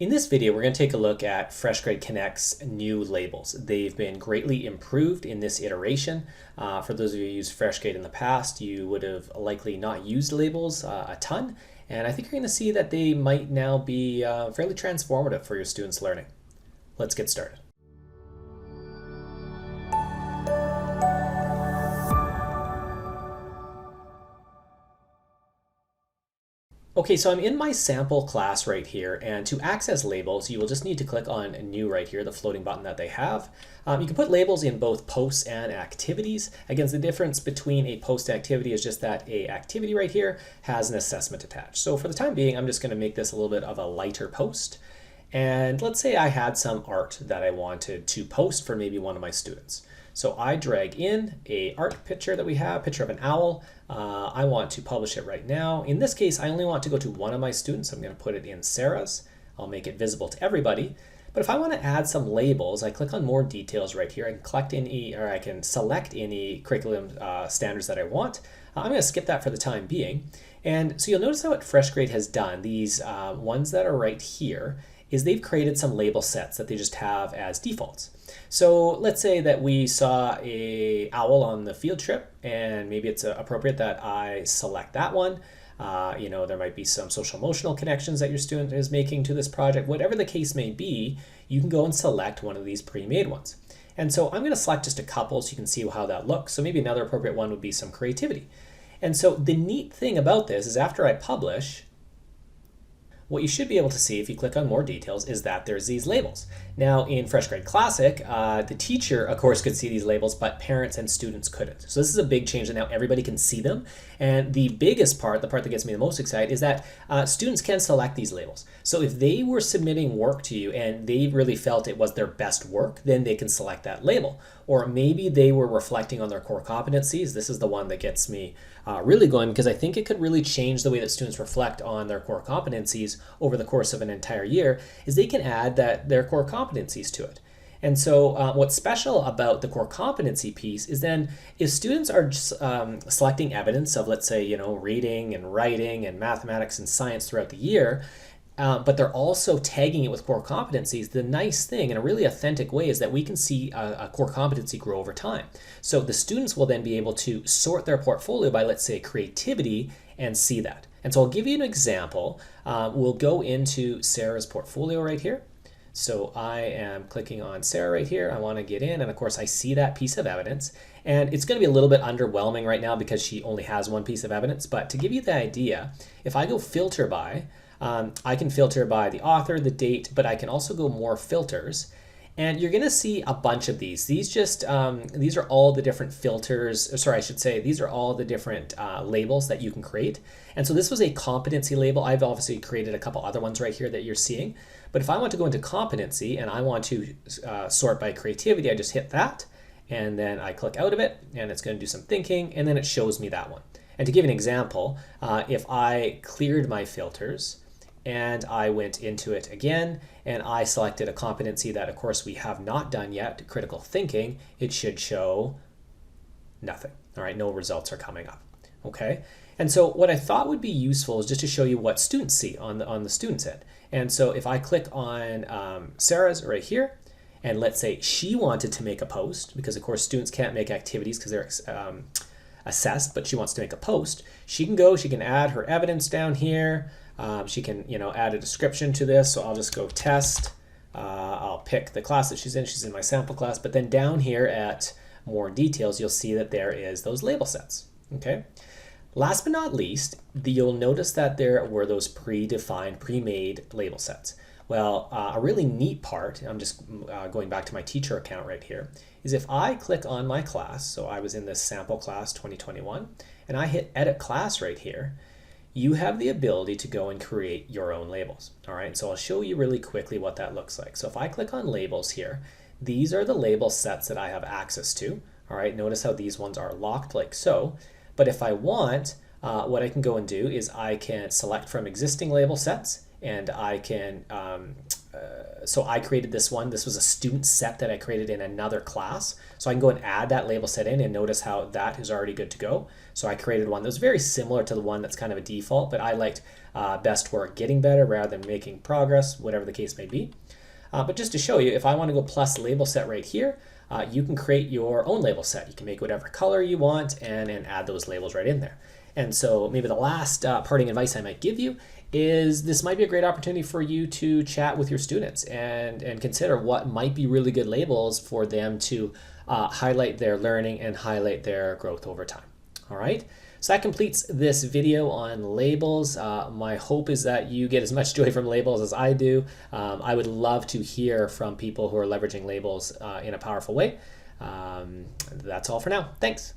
In this video, we're going to take a look at FreshGrade Connect's new labels. They've been greatly improved in this iteration. For those of you who used FreshGrade in the past, you would have likely not used labels a ton. And I think you're going to see that they might now be fairly transformative for your students' learning. Let's get started. Okay, so I'm in my sample class right here, and to access labels, you will just need to click on New right here, the floating button that they have. You can put labels in both posts and activities. Again, the difference between a post activity is just that a activity right here has an assessment attached. So for the time being, I'm just going to make this a little bit of a lighter post. And let's say I had some art that I wanted to post for maybe one of my students. So I drag in a art picture that we have, picture of an owl. I want to publish it right now. In this case, I only want to go to one of my students. I'm going to put it in Sarah's. I'll make it visible to everybody. But if I want to add some labels, I click on more details right here. I can select any curriculum standards that I want. I'm going to skip that for the time being. And so you'll notice that what FreshGrade has done, these ones that are right here, is they've created some label sets that they just have as defaults. So let's say that we saw a owl on the field trip, and maybe it's appropriate that I select that one. There might be some social emotional connections that your student is making to this project. Whatever the case may be, you can go and select one of these pre-made ones. And so I'm going to select just a couple so you can see how that looks. So maybe another appropriate one would be some creativity. And so the neat thing about this is after I publish, what you should be able to see if you click on more details is that there's these labels. Now in FreshGrade Classic, the teacher, of course, could see these labels, but parents and students couldn't. So this is a big change that now everybody can see them. And the biggest part, the part that gets me the most excited, is that students can select these labels. So if they were submitting work to you and they really felt it was their best work, then they can select that label. Or maybe they were reflecting on their core competencies. This is the one that gets me really going, because I think it could really change the way that students reflect on their core competencies over the course of an entire year, is they can add their core competencies to it. And so what's special about the core competency piece is then if students are selecting evidence of, let's say, reading and writing and mathematics and science throughout the year, but they're also tagging it with core competencies, the nice thing in a really authentic way is that we can see a core competency grow over time. So the students will then be able to sort their portfolio by, let's say, creativity and see that. And so I'll give you an example. We'll go into Sarah's portfolio right here. So I am clicking on Sarah right here. I want to get in, and of course I see that piece of evidence. And it's going to be a little bit underwhelming right now because she only has one piece of evidence. But to give you the idea, if I go filter by, I can filter by the author, the date, but I can also go more filters. And you're going to see a bunch of these. These are all the different filters. Sorry, I should say these are all the different labels that you can create. And so this was a competency label. I've obviously created a couple other ones right here that you're seeing. But if I want to go into competency and I want to sort by creativity, I just hit that. And then I click out of it, and it's going to do some thinking, and then it shows me that one. And to give an example, if I cleared my filters, and I went into it again, and I selected a competency that, of course, we have not done yet, critical thinking, it should show nothing. All right, no results are coming up. Okay, and so what I thought would be useful is just to show you what students see on the students' end. And so if I click on Sarah's right here, and let's say she wanted to make a post, because of course students can't make activities because they're assessed, but she wants to make a post, she can add her evidence down here. She can, add a description to this. So I'll just go test. I'll pick the class that she's in. She's in my sample class. But then down here at more details, you'll see that there is those label sets. Okay. Last but not least, you'll notice that there were those predefined, pre-made label sets. Well, a really neat part, I'm just going back to my teacher account right here, is if I click on my class, so I was in this sample class 2021, and I hit edit class right here, you have the ability to go and create your own labels. All right, so I'll show you really quickly what that looks like. So if I click on labels here, these are the label sets that I have access to. All right, notice how these ones are locked like so. But if I want, what I can go and do is I can select from existing label sets, and I can So I created this one. This was a student set that I created in another class. So I can go and add that label set in and notice how that is already good to go. So I created one that was very similar to the one that's kind of a default, but I liked best work getting better rather than making progress, whatever the case may be. But just to show you, if I want to go plus label set right here, you can create your own label set. You can make whatever color you want and add those labels right in there. And so maybe the last parting advice I might give you is this might be a great opportunity for you to chat with your students and consider what might be really good labels for them to highlight their learning and highlight their growth over time. All right. So that completes this video on labels. My hope is that you get as much joy from labels as I do. I would love to hear from people who are leveraging labels in a powerful way. That's all for now. Thanks.